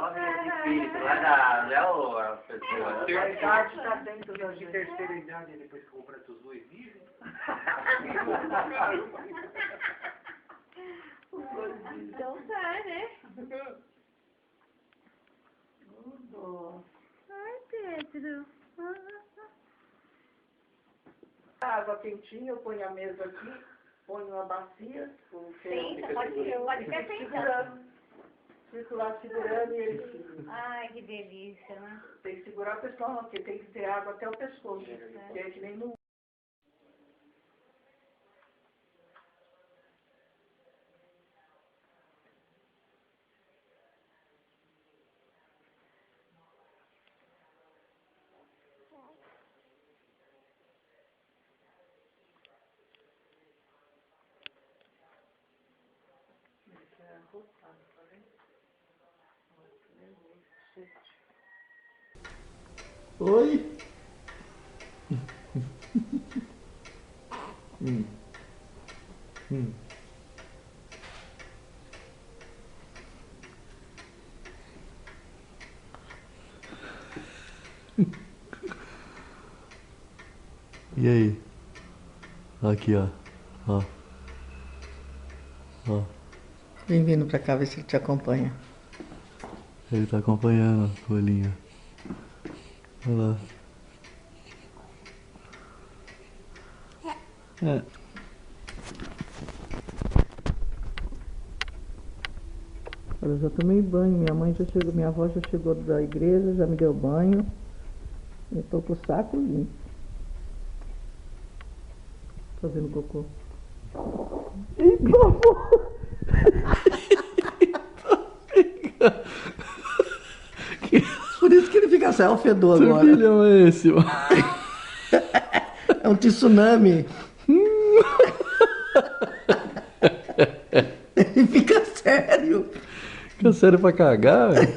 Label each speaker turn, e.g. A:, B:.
A: nome de espírito, lá não é a pessoa.
B: A idade está dentro da gente.
C: Terceira idade, depois que completa os 2 vivem.
D: Então tá, né? Ai, Pedro.
B: Água quentinha, eu ponho a mesa aqui, ponho uma bacia.
D: Sim, você pode ficar sentando.
B: Fico lá segurando e ele...
D: Ai, que delícia, né?
B: Tem que segurar o pessoal, porque tem que ter água até o pescoço. Que é que nem no...
E: Oi? E aí? Aqui, ó. Ó. Ó.
F: Vem vindo pra cá ver se ele te acompanha.
E: Ele tá acompanhando o olhinho. Olha lá. É.
F: Eu já tomei banho, minha mãe já chegou, minha avó já chegou da igreja, já me deu banho. Eu tô com o saco limpo. Fazendo cocô. Por isso que ele fica sem o fedor
E: Que
F: agora.
E: filhão é esse, mano?
F: É um tsunami. Ele fica sério.
E: Fica sério pra cagar, velho?